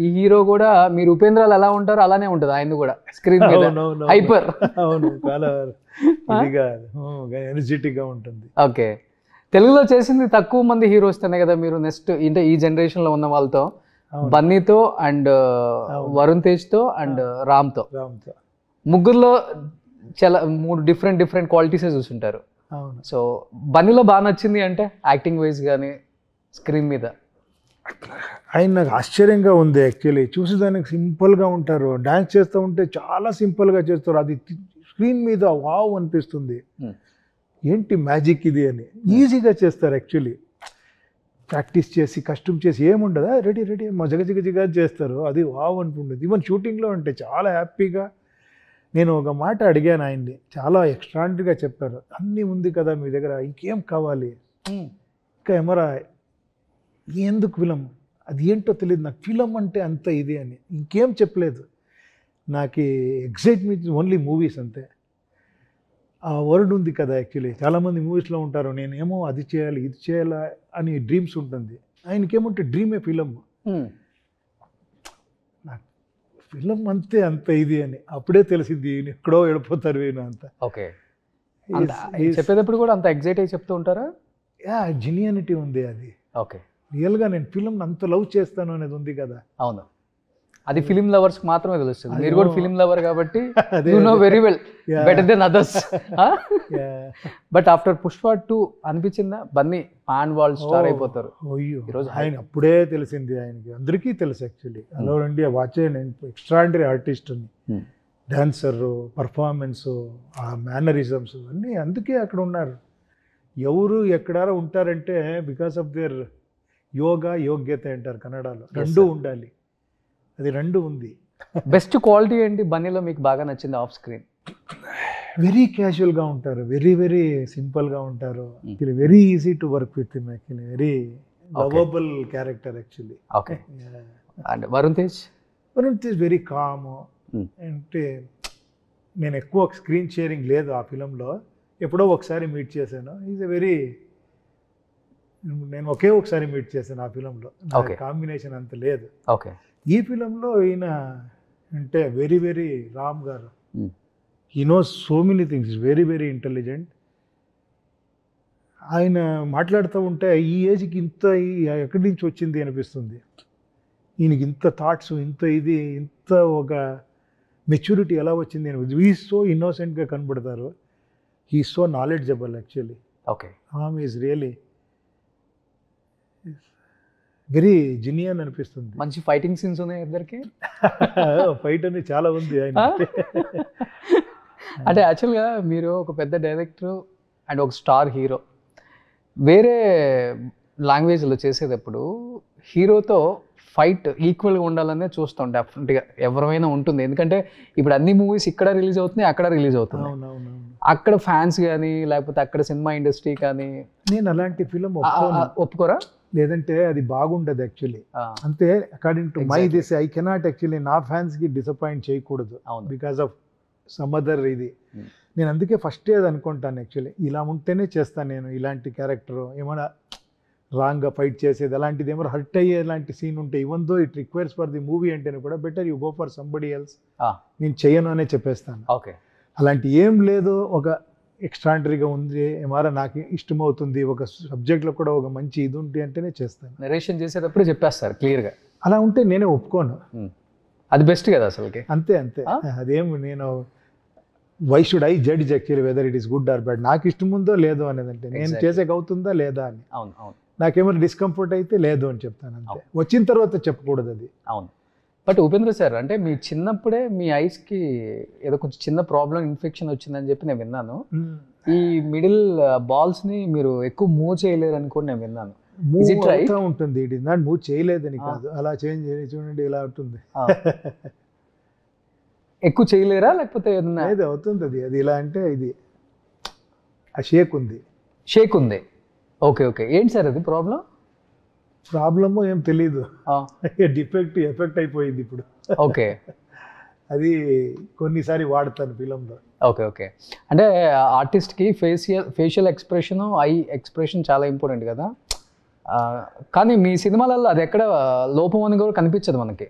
ఈ హీరో కూడా మీరు ఉపేంద్రాలు ఎలా ఉంటారో అలానే ఉంటుంది ఆయన కూడా స్క్రీన్ మీద, హైపర్. అవును, చాలా ఎనర్జెటిక్గా ఉంటుంది. ఓకే, తెలుగులో చేసింది తక్కువ మంది హీరోస్తోనే కదా మీరు. నెక్స్ట్ అంటే ఈ జనరేషన్లో ఉన్న వాళ్ళతో బన్నీతో అండ్ వరుణ్ తేజ్తో అండ్ రామ్తో, ముగ్గురులో చాలా 3 డిఫరెంట్ క్వాలిటీసే చూసుంటారు. సో బన్నీలో బాగా నచ్చింది అంటే యాక్టింగ్ వైజ్ కానీ స్క్రీన్ మీద? ఆయన నాకు ఆశ్చర్యంగా ఉంది యాక్చువల్లీ. చూసేదానికి సింపుల్గా ఉంటారు, డ్యాన్స్ చేస్తూ ఉంటే చాలా సింపుల్గా చేస్తారు. అది స్క్రీన్ మీద వావ్ అనిపిస్తుంది, ఏంటి మ్యాజిక్ ఇది అని. ఈజీగా చేస్తారు యాక్చువల్లీ. ప్రాక్టీస్ చేసి కష్టం చేసి ఏముండదా రెడీ రెడీ జగజిగజిగా చేస్తారు, అది వావ్ అనుకుంటుంది. ఈవెన్ షూటింగ్లో అంటే చాలా హ్యాపీగా. నేను ఒక మాట అడిగాను ఆయన్ని, చాలా ఎక్స్ట్రాండరీగా చెప్పారు. అన్నీ ఉంది కదా మీ దగ్గర, ఇంకేం కావాలి, ఇంకా ఎమరా ఎందుకు ఫిలం, అది ఏంటో తెలియదు నాకు, ఫిలం అంటే అంత ఇది అని ఇంకేం చెప్పలేదు. నాకు ఎగ్జైట్మెంట్ ఓన్లీ మూవీస్ అంతే. ఆ వర్డ్ ఉంది కదా యాక్చువల్లీ, చాలామంది మూవీస్లో ఉంటారు, నేనేమో అది చేయాలి ఇది చేయాలా అని డ్రీమ్స్ ఉంటుంది. ఆయనకేమంటే డ్రీమే ఫిలం. నాకు ఫిలం అంతే అంత ఇది అని అప్పుడే తెలిసింది, ఈయన ఎక్కడో వెళ్ళిపోతారు ఈయన అంత. ఓకే, చెప్పేటప్పుడు కూడా అంత ఎగ్జైట్ అయ్యి చెప్తూ ఉంటారా? జెన్యూనిటీ ఉంది అది. ఓకే, రియల్గా నేను ఫిలం అంత లవ్ చేస్తాను అనేది ఉంది కదా. అవును, అది ఫిలిం లవర్స్ మాత్రమే తెలుస్తుంది. మీరు కూడా ఫిలిం లవర్ కాబట్టి you know very well, better than others. But after Pushpa 2 అనిపించిందా బన్నీ పాన్ వరల్డ్ స్టార్ అయిపోతారు? ఈరోజు ఆయన అప్పుడే తెలిసింది ఆయనకి, అందరికీ తెలుసు యాక్చువల్లీ. అలో ఇండియా వాచే, నేను ఎక్స్ట్రాండరీ ఆర్టిస్ట్ అని, డాన్సర్, పర్ఫార్మెన్స్, ఆ మేనరిజమ్స్ అన్నీ అందుకే అక్కడ ఉన్నారు. ఎవరు ఎక్కడారో ఉంటారంటే బికాస్ ఆఫ్ దేర్ యోగ్యత అంటారు కన్నడలో, రెండూ ఉండాలి. అది రెండు ఉంది. బెస్ట్ క్వాలిటీ ఏంటి బన్నీలో మీకు బాగా నచ్చింది ఆఫ్ స్క్రీన్? వెరీ క్యాజువల్గా ఉంటారు, వెరీ వెరీ సింపుల్గా ఉంటారు, very easy to work with him actually, very lovable character actually. Okay, and Varun Tej very calm. అంటే నేను ఎక్కువ స్క్రీన్ షేరింగ్ లేదు ఆ ఫిలంలో, ఎప్పుడో ఒకసారి మీట్ చేశాను. ఈజ్ ఎ వెరీ, నేను ఒకే ఒకసారి మీట్ చేశాను ఆ ఫిలంలో, కాంబినేషన్ అంత లేదు. ఓకే, ఈ ఫిలంలో ఈయన అంటే వెరీ వెరీ రామ్ గారు, he knows so many things, very very intelligent. ఆయన మాట్లాడుతూ ఉంటే ఈ ఏజ్కి ఇంత ఎక్కడి నుంచి వచ్చింది అనిపిస్తుంది. ఈయనకి ఇంత థాట్స్, ఇంత ఇది, ఇంత ఒక మెచ్యూరిటీ ఎలా వచ్చింది అని. హీ సో ఇన్నోసెంట్గా కనబడతారు, he so knowledgeable actually. Okay, is really very genuine అనిపిస్తుంది. మంచి ఫైటింగ్ సీన్స్ ఉన్నాయి ఇద్దరికి. ఫైట్ అని చాలా ఉంది ఆయన. అంటే యాక్చువల్గా మీరు ఒక పెద్ద డైరెక్టర్ అండ్ ఒక స్టార్ హీరో, వేరే లాంగ్వేజ్లో చేసేటప్పుడు హీరోతో ఫైట్ ఈక్వల్గా ఉండాలనే చూస్తాం డెఫినెట్గా, ఎవరైనా ఉంటుంది. ఎందుకంటే ఇప్పుడు అన్ని మూవీస్ ఇక్కడ రిలీజ్ అవుతున్నాయి, అక్కడ రిలీజ్ అవుతున్నాయి. అక్కడ ఫ్యాన్స్ కానీ లేకపోతే అక్కడ సినిమా ఇండస్ట్రీ కానీ. నేను అలాంటి ఫిలిం ఒప్పుకోరా? లేదంటే అది బాగుండదు యాక్చువల్లీ. అంతే, according to my this I cannot actually నా ఫ్యాన్స్కి డిసప్పాయింట్ చేయకూడదు బికాస్ ఆఫ్ సమ్ అదర్ ఇది. నేను అందుకే ఫస్టే అది అనుకుంటాను యాక్చువల్లీ, ఇలా ఉంటేనే చేస్తాను నేను ఇలాంటి క్యారెక్టర్. ఏమైనా రాంగ్గా ఫైట్ చేసేది అలాంటిది, ఏమైనా హర్ట్ అయ్యే ఇలాంటి సీన్ ఉంటే, even though it requires for the movie అంటేనే కూడా better you go for somebody else, నేను చేయను అనే చెప్పేస్తాను. ఓకే, అలాంటి ఏం లేదు, ఒక ఎక్స్ట్రాండరీగా ఉంది, ఏమారా నాకు ఇష్టమవుతుంది, ఒక సబ్జెక్ట్లో కూడా ఒక మంచి ఇది ఉంది అంటేనే చేస్తాను. నరేషన్ చేసేటప్పుడు చెప్పేస్తారు క్లియర్గా. అలా ఉంటే నేనే ఒప్పుకోను, అది బెస్ట్ కదా అసలుకి. అంతే అంతే, అదేం నేను why should I judge actually whether it is good or bad, నాకు ఇష్టం ఉందో లేదో అనేదంటే, నేను చేసేకి అవుతుందా లేదా అని. అవును అవును, నాకేమైనా డిస్కంఫర్ట్ అయితే లేదు అని చెప్తాను అంతే, వచ్చిన తర్వాత చెప్పకూడదు అది. అవును. బట్ ఉపేంద్ర సార్, అంటే మీ చిన్నప్పుడే మీ ఐస్కి ఏదో కొంచెం చిన్న ప్రాబ్లం, ఇన్ఫెక్షన్ వచ్చిందని చెప్పి నేను విన్నాను. ఈ మిడిల్ బాల్స్ని మీరు ఎక్కువ మూవ్ చేయలేరు అని కూడా నేను విన్నాను. మూవ్ అవుతూ ఉంటుంది, ఇట్ ఇస్ నాట్ మూవ్ చేయలేదని కాదు, అలా చేంజ్ చూడండి ఇలా ఉంటుంది. ఎక్కువ చేయలేరా లేకపోతే ఏదన్నా? లేదు, అవుతుంది అది. అది ఇలా అంటే ఇది ఆ షేక్ ఉంది, షేక్ ఉంది. ఓకే ఓకే, ఏంటి సార్ అది ప్రాబ్లం? ప్రాబ్లము ఏం తెలీదు, ఎఫెక్ట్ అయిపోయింది ఇప్పుడు. ఓకే, అది కొన్నిసారి వాడతాను ఫిలంలో. ఓకే ఓకే, అంటే ఆర్టిస్ట్కి ఫేషియల్ ఎక్స్ప్రెషన్, ఐ ఎక్స్ప్రెషన్ చాలా ఇంపార్టెంట్ కదా. కానీ మీ సినిమాలలో అది ఎక్కడ లోపం అని కూడా కనిపించదు మనకి,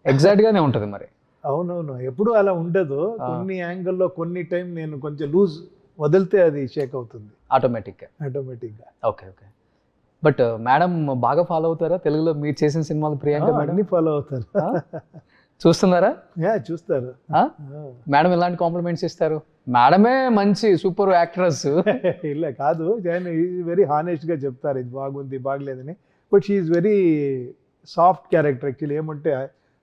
ఎగ్జాక్ట్గానే ఉంటుంది మరి. అవునవును, ఎప్పుడు అలా ఉండదు, కొన్ని యాంగిల్లో కొన్ని టైం నేను కొంచెం లూజ్ వదిలితే అది షేక్ అవుతుంది ఆటోమేటిక్గా. ఓకే ఓకే, బట్ మేడం బాగా ఫాలో అవుతారా తెలుగులో మీరు చేసిన సినిమాలు? ప్రియాంక మేడం అన్ని ఫాలో అవుతారు. చూస్తున్నారా? చూస్తారు. మేడం ఎలాంటి కాంప్లిమెంట్స్ ఇస్తారు? మేడమే మంచి సూపర్ యాక్ట్రెస్. ఇలా కాదు, వెరీ హానెస్ట్గా చెప్తారు ఇది బాగుంది బాగలేదని. But she is very soft character actually. ఏమంటే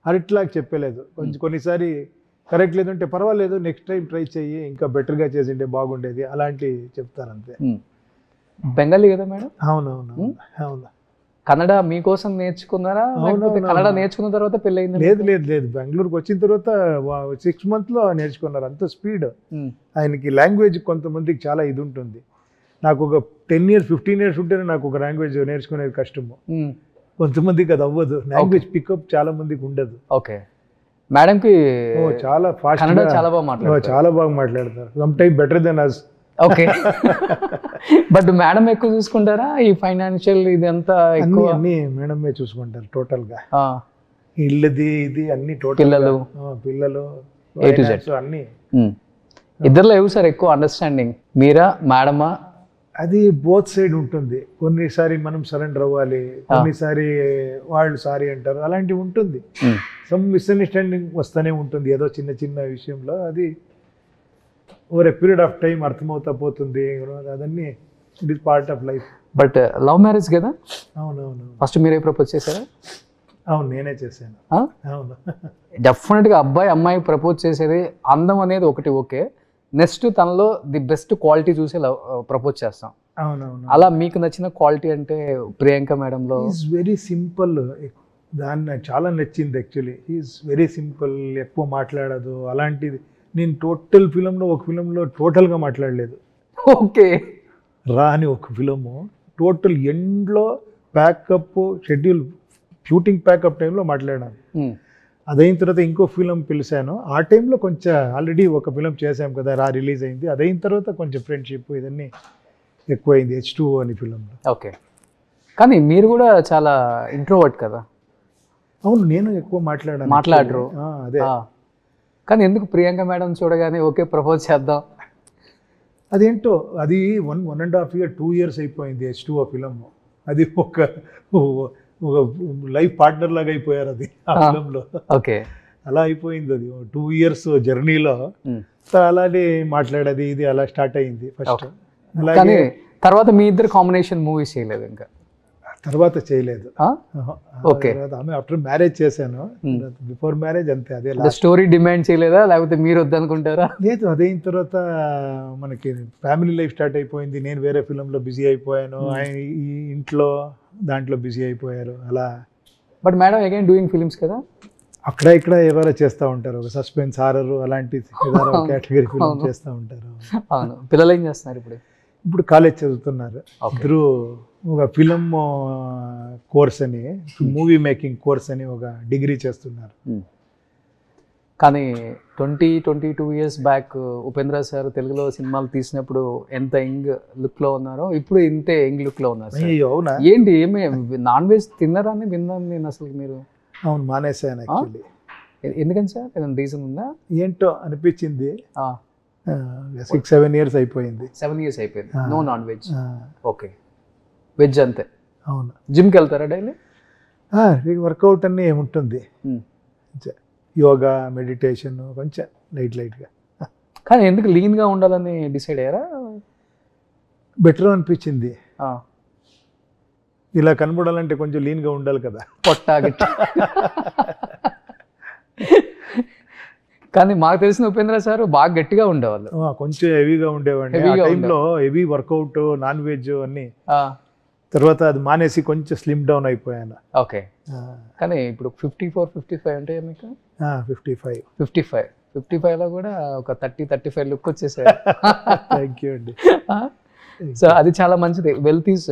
హరిట్లాగా చెప్పలేదు, కొన్నిసారి కరెక్ట్ లేదంటే పర్వాలేదు నెక్స్ట్ టైం ట్రై చెయ్యి, ఇంకా బెటర్గా చేసింటే బాగుండేది, అలాంటి చెప్తారు అంతే. బెంగాలీ కదా మేడం? అవునవును అవును. కన్నడ మీకోసం నేర్చుకున్నారా లేకపోతే కన్నడ నేర్చుకున్న తర్వాత పెళ్ళయింది? లేదు బెంగళూరుకి వచ్చిన తర్వాత 6 monthsలో నేర్చుకున్నారు. అంత స్పీడ్ ఆయనకి. లాంగ్వేజ్ కొంతమందికి చాలా ఇది ఉంటుంది. నాకు ఒక 10 years 15 years ఉంటేనే నాకు ఒక లాంగ్వేజ్ నేర్చుకునేది కష్టము. కొంతమందికి అది అవ్వదు. లాంగ్వేజ్ పికప్ చాలా మందికి ఉండదు. ఓకే. మేడంకి చాలా ఫాస్ట్ కన్నడ చాలా బాగా మాట్లాడతారు. చాలా బాగా మాట్లాడతారు. Some time better than us. Okay. But madam ఎక్కువ చూసుకుంటారా ఈ ఫైనాన్షియల్ ఇదంతా? ఎక్కువ అన్ని మేడమే చూసుకుంటారు టోటల్ గా. ఇల్లుది ఇది అన్ని టోటల్. పిల్లలు A to Z అన్ని. ఇద్దరులో ఏవు సార్ ఎక్కువ అండర్స్టాండింగ్, మీరా మేడమా? అది బోత్ సైడ్ ఉంటుంది. కొన్నిసారి మనం సరెండర్ అవ్వాలి, కొన్నిసారి వాళ్ళు సారీ అంటారు, అలాంటివి ఉంటుంది. సమ్ మిస్అండర్స్టాండింగ్ వస్తూనే ఉంటుంది ఏదో చిన్న చిన్న విషయంలో. అది over a period of time అర్థమవుతా పోతుంది. అదన్నీ it is part of life. But love marriage కదా? అవునవును. ఫస్ట్ మీరే ప్రపోజ్ చేశారా? అవును, నేనే చేశాను. అవును. డెఫినెట్గా అబ్బాయి అమ్మాయి ప్రపోజ్ చేసేది అందం అనేది ఒకటి ఓకే, నెక్స్ట్ తనలో ది బెస్ట్ క్వాలిటీ చూసి ప్రపోజ్ చేస్తాం. అవునవును. అలా మీకు నచ్చిన క్వాలిటీ అంటే ప్రియాంక మేడంలో? Is very simple. దాన్ని నాకు చాలా నచ్చింది యాక్చువల్లీ. ఈజ్ వెరీ సింపుల్, ఎక్కువ మాట్లాడదు. అలాంటిది నేను టోటల్ ఫిలంలో ఒక ఫిలంలో టోటల్గా మాట్లాడలేదు. ఓకే. రా అని ఒక ఫిలము టోటల్ ఎండ్లో ప్యాకప్ షెడ్యూల్ షూటింగ్ ప్యాకప్ టైంలో మాట్లాడాను. అదైన తర్వాత ఇంకో ఫిలం పిలిచాను. ఆ టైంలో కొంచెం ఆల్రెడీ ఒక ఫిలం చేసాం కదా, రా రిలీజ్ అయింది. అదైన తర్వాత కొంచెం ఫ్రెండ్షిప్ ఇదన్నీ ఎక్కువైంది H2O అని ఫిలంలో. ఓకే. కానీ మీరు కూడా చాలా ఇంట్రోవర్ట్ కదా? అవును, నేను ఎక్కువ మాట్లాడరు. అదే. కానీ ఎందుకు ప్రియాంక మేడం చూడగానే ఓకే ప్రపోజ్ చేద్దాం? అదేంటో అది 1.5 years 2 years అయిపోయింది H2O ఫిలం. అది ఒక లైఫ్ పార్ట్నర్ లాగా అయిపోయారు అది ఆ ఫిలంలో. ఓకే. అలా అయిపోయింది అది 2 years జర్నీలో. అలానే మాట్లాడేది ఇది అలా స్టార్ట్ అయింది ఫస్ట్. కానీ తర్వాత మీ ఇద్దరు కాంబినేషన్ మూవీస్ చేయలేదు ఇంకా? తర్వాత చేయలేదు. ఓకే. ఆమె ఆఫ్టర్ మ్యారేజ్ చేశాను. బిఫోర్ మ్యారేజ్ అంతే. అదే స్టోరీ డిమాండ్ చేయలేదా లేకపోతే మీరు వద్దనుకుంటారా? లేదు, అదైన తర్వాత మనకి ఫ్యామిలీ లైఫ్ స్టార్ట్ అయిపోయింది. నేను వేరే ఫిలంలో బిజీ అయిపోయాను, ఆయన ఈ ఇంట్లో దాంట్లో బిజీ అయిపోయారు అలా. But madam again doing films కదా? అక్కడ ఇక్కడ ఎవరో చేస్తూ ఉంటారు, ఒక సస్పెన్స్ హారర్ అలాంటి కేటగిరీ ఫిలిం చేస్తూ ఉంటారు. అవును. పిల్లలు ఏం చేస్తున్నారు ఇప్పుడు? ఇప్పుడు కాలేజ్ చదువుతున్నారు ఇద్దరు. ఒక ఫిలిం కోర్స్ అని, మూవీ మేకింగ్ కోర్స్ అని ఒక డిగ్రీ చేస్తున్నారు. కానీ 22 years బ్యాక్ ఉపేంద్ర సార్ తెలుగులో సినిమాలు తీసినప్పుడు ఎంత యంగ్ లుక్లో ఉన్నారో ఇప్పుడు ఇంతే యంగ్ లుక్లో ఉన్నారు. అవునా? ఏంటి ఏమి నాన్ వెజ్ తిన్నారని విన్నాను నేను అసలు. మీరు? అవును, మానేసాను యాక్చువల్లీ. ఎందుకని సార్? ఏదైనా రీజన్ ఉందా? ఏంటో అనిపించింది. 6-7 years అయిపోయింది. 7 years అయిపోయింది. No non veg. Okay. Veg అంతే. అవును. జిమ్కి వెళ్తారా డైలీ? వర్కౌట్ అన్నీ ఏముంటుంది, యోగా మెడిటేషన్ కొంచెం లైట్గా. కానీ ఎందుకు లీన్గా ఉండాలని డిసైడ్ అయ్యారా? బెటర్ అనిపించింది. ఇలా కనబడాలంటే కొంచెం లీన్గా ఉండాలి కదా, పొట్ట గిట్ట. కానీ మాకు తెలిసిన ఉపేంద్ర సార్ బాగా గట్టిగా ఉండేవాళ్ళు, కొంచెం హెవీగా ఉండేవాడిని. ఆ టైంలో హెవీ వర్కౌట్ నాన్ వెజ్ అన్నీ. తర్వాత అది మానేసి కొంచెం స్లిమ్ డౌన్ అయిపోయాను. ఓకే. కానీ ఇప్పుడు 54-55 అంటే మీకు? 55లో కూడా ఒక 30-35 లుక్ వచ్చేసారు. థ్యాంక్ యూ అండి. సో అది చాలా మంచిది. Wealth is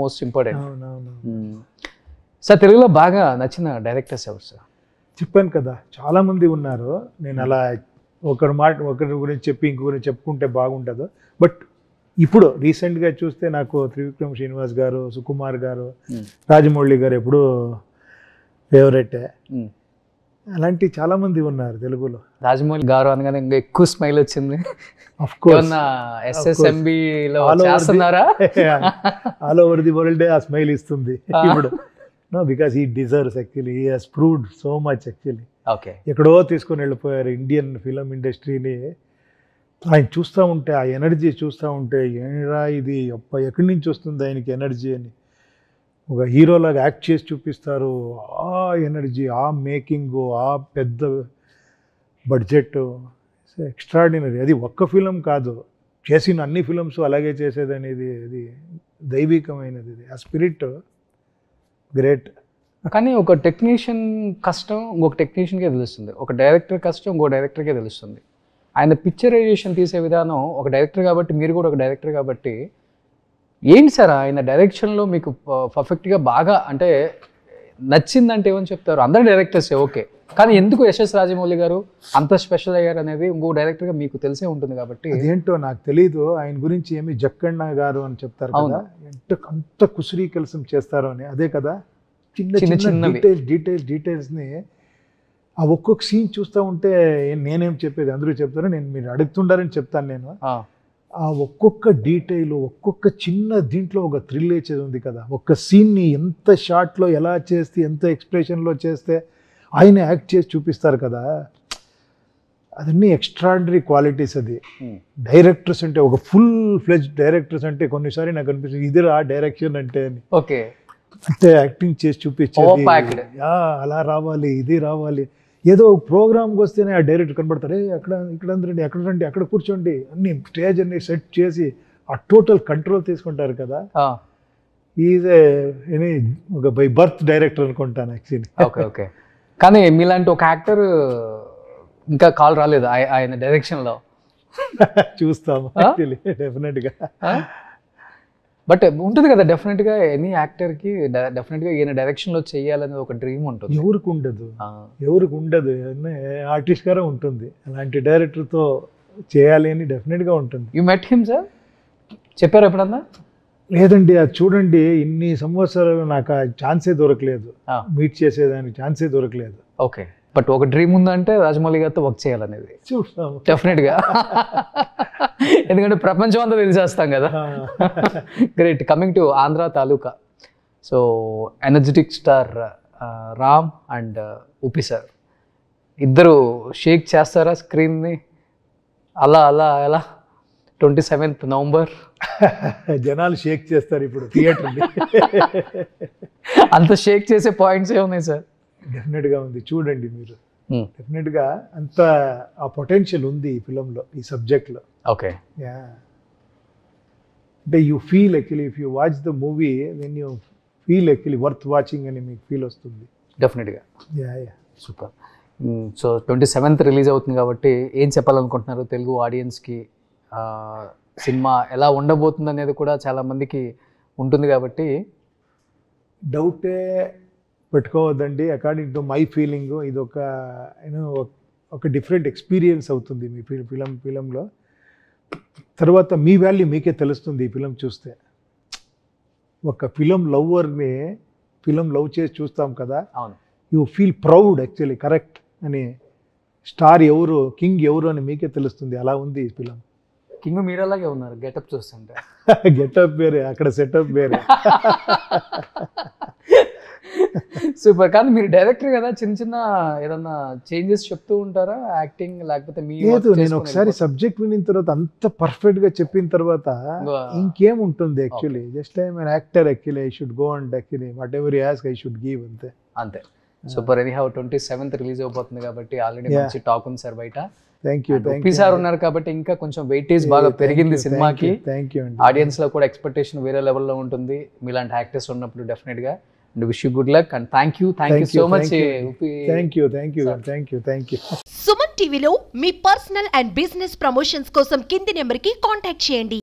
most important. అవునవును. సార్ తెలుగులో బాగా నచ్చిన డైరెక్టర్స్ ఎవరు సార్? చెప్పాను కదా, చాలామంది ఉన్నారు. నేను అలా ఒకరి గురించి చెప్పి ఇంకొక గురించి చెప్పుకుంటే బాగుండదు. బట్ ఇప్పుడు రీసెంట్గా చూస్తే నాకు త్రివిక్రమ్ శ్రీనివాస్ గారు, సుకుమార్ గారు, రాజమౌళి గారు ఎప్పుడూ ఫేవరెటే. అలాంటి చాలామంది ఉన్నారు తెలుగులో. రాజమౌళి గారు అనగానే ఇంకా ఎక్కువ స్మైల్ వచ్చింది. SSMBలో చేస్తున్నారా? ఆల్ ఓవర్ ది వరల్డ్ ఆ స్మైల్ ఇస్తుంది ఇప్పుడు. No, because he deserves actually. He has proved so much actually. Okay. ఎక్కడో తీసుకొని వెళ్ళిపోయారు ఇండియన్ ఫిలిం ఇండస్ట్రీని. ఆయన చూస్తూ ఉంటే, ఆ ఎనర్జీ చూస్తూ ఉంటే, ఏరా ఇది ఎక్కడి నుంచి వస్తుంది ఆయనకి ఎనర్జీ అని. ఒక హీరోలాగా యాక్ట్ చేసి చూపిస్తారు. ఆ ఎనర్జీ, ఆ మేకింగ్, ఆ పెద్ద బడ్జెట్, ఎక్స్ట్రాడినరీ. అది ఒక్క ఫిలం కాదు, చేసిన అన్ని ఫిలమ్స్ అలాగే చేసేదనేది అది దైవికమైనది. ఆ స్పిరిట్ గ్రేట్. కానీ ఒక టెక్నీషియన్ కష్టం ఇంకొక టెక్నీషియన్కే తెలుస్తుంది, ఒక డైరెక్టర్ కష్టం ఇంకో డైరెక్టర్కే తెలుస్తుంది. ఆయన పిక్చరైజేషన్ తీసే విధానం, ఒక డైరెక్టర్ కాబట్టి మీరు కూడా ఒక డైరెక్టర్ కాబట్టి ఏంటి సార్ ఆయన డైరెక్షన్లో మీకు పర్ఫెక్ట్గా బాగా అంటే నచ్చిందంటే ఏమని చెప్తారు? అందరు డైరెక్టర్సే ఓకే, కానీ ఎందుకు ఎస్ఎస్ రాజమౌళి గారు అంత స్పెషల్ అయ్యారు అనేది ఇంకో డైరెక్టర్గా మీకు తెలిసే ఉంటుంది కాబట్టి. అదేంటో నాకు తెలీదు. ఆయన గురించి ఏమి జక్కಣ್ణ గారు అని చెప్తారు కదా, అంత కుసురీ కలసం చేస్తారు అని. అదే కదా, చిన్న చిన్న డీటెయిల్స్ని ఆ ఒక్కొక్క సీన్ చూస్తూ ఉంటే నేనేం చెప్పేది, అందరూ చెప్తారు, మీరు అడుగుతుండారని చెప్తాను నేను. ఆ ఒక్కొక్క డీటెయిల్, ఒక్కొక్క చిన్న దీంట్లో ఒక థ్రిల్ ఇచ్చేది ఉంది కదా. ఒక్క సీన్ని ఎంత షార్ట్లో ఎలా చేస్తే, ఎంత ఎక్స్ప్రెషన్లో చేస్తే ఆయన యాక్ట్ చేసి చూపిస్తారు కదా, అదన్నీ ఎక్స్ట్రాడినరీ క్వాలిటీస్. అది డైరెక్టర్స్ అంటే, ఒక ఫుల్ ఫ్లెజ్ డైరెక్టర్స్ అంటే కొన్నిసారి నాకు అనిపిస్తుంది ఇదిరా డైరెక్షన్ అంటే అని. ఓకే, అంటే యాక్టింగ్ చేసి చూపించేది అలా రావాలి, ఇది రావాలి. ఏదో ప్రోగ్రామ్కి వస్తేనే ఆ డైరెక్టర్ కనబడతారు, ఇక్కడ అందరండి, అక్కడ రండి, అక్కడ కూర్చోండి, అన్ని స్టేజ్ అన్ని సెట్ చేసి ఆ టోటల్ కంట్రోల్ తీసుకుంటారు కదా. ఈజ్ ఒక బై బర్త్ డైరెక్టర్ అనుకుంటాను యాక్చువల్లీ. ఓకే ఓకే, కానీ మీలాంటి ఒక యాక్టర్ ఇంకా కాల్ రాలేదు ఆయన డైరెక్షన్లో. చూస్తాము డెఫినెట్గా. బట్ ఉంటుంది కదా డెఫినెట్గా, ఎనీ యాక్టర్కి డెఫినెట్గా ఈయన డైరెక్షన్లో చేయాలనేది ఒక డ్రీమ్ ఉంటుంది. ఎవరికి ఉండదు, ఆర్టిస్ట్ గారే ఉంటుంది. అలాంటి డైరెక్టర్తో చేయాలి అని డెఫినెట్గా ఉంటుంది. You met him sir? చెప్పారు ఎప్పుడన్నా? లేదండి, అది చూడండి, ఇన్ని సంవత్సరాలు నాకు ఆ ఛాన్సే దొరకలేదు, మీట్ చేసేదానికి ఛాన్సే దొరకలేదు. ఓకే, బట్ ఒక డ్రీమ్ ఉందంటే రాజమౌళి గారితో వర్క్ చేయాలనేది చూస్తాము డెఫినెట్గా, ఎందుకంటే ప్రపంచం అంతా తెలిసేస్తాం కదా. Great. Coming to Andhra Taluka, so energetic star Ram and Uppi sir ఇద్దరు షేక్ చేస్తారా స్క్రీన్ని? అలా అలా అలా 27th నవంబర్ జనాలు షేక్ చేస్తారు ఇప్పుడు థియేటర్. అంత షేక్ చేసే పాయింట్స్ ఏమున్నాయి సార్? డెఫినెట్గా ఉంది, చూడండి మీరు. డెఫినెట్గా అంత ఆ పొటెన్షియల్ ఉంది ఈ ఫిలంలో, ఈ సబ్జెక్ట్లో. ఓకే, అంటే you feel actually, if you watch the movie then you feel actually worth watching అని మీకు ఫీల్ వస్తుంది. డెఫినెట్గా. సూపర్. సో 27th రిలీజ్ అవుతుంది కాబట్టి ఏం చెప్పాలనుకుంటున్నారు తెలుగు ఆడియన్స్కి? సినిమా ఎలా ఉండబోతుంది అనేది కూడా చాలామందికి ఉంటుంది కాబట్టి. డౌటే పెట్టుకోవద్దండి. అకార్డింగ్ టు మై ఫీలింగ్ ఇది ఒక డిఫరెంట్ ఎక్స్పీరియన్స్ అవుతుంది మీ ఫిలంలో. తర్వాత మీ వాల్యూ మీకే తెలుస్తుంది ఈ ఫిలం చూస్తే. ఒక ఫిలం లవ్వర్ని ఫిలం లవ్ చేసి చూస్తాం కదా, you feel proud actually, correct అని. స్టార్ ఎవరు, కింగ్ ఎవరు అని మీకే తెలుస్తుంది. అలా ఉంది ఈ ఫిలం. కింగ్ మీరు అలాగే ఉన్నారు గెటప్ చూస్తుంటే. గెటప్ వేరే, అక్కడ సెటప్ వేరే. సూపర్. కానీ మీరు డైరెక్టర్ కదా, చిన్న చిన్న ఏదన్నా చేంజెస్ చెప్తూ ఉంటారా యాక్టింగ్, లేకపోతే మీ? లేదు, నేను ఒకసారి సబ్జెక్ట్ వినిన తర్వాత అంత పర్ఫెక్ట్ గా చెప్పిన తర్వాత ఇంకేం ఉంటుంది actually. Just I'm an actor actually, I should go and actually whatever he asks I should give అంతే. సూపర్. ఎనీహౌ 27th రిలీజ్ అయిపోతుంది కాబట్టి ఆల్రెడీ మంచి టాక్ ఉంది సార్ బయట. Thank you. ఉప్పి సార్ ఉన్నారు కాబట్టి ఇంకా కొంచెం వెయిటేజ్ బాగా పెరిగింది సినిమాకి. ఆడియన్స్ లో కూడా ఎక్స్పెక్టేషన్ వేరే లెవెల్లో ఉంటుంది మీలాంటి యాక్టర్స్ ఉన్నప్పుడు డెఫినెట్ గా. And wish you good luck and thank you so much. Thank you. Suman టీవీలో మీ పర్సనల్ అండ్ బిజినెస్ ప్రమోషన్స్ కోసం కింది నెంబర్కి కాంటాక్ట్ చేయండి.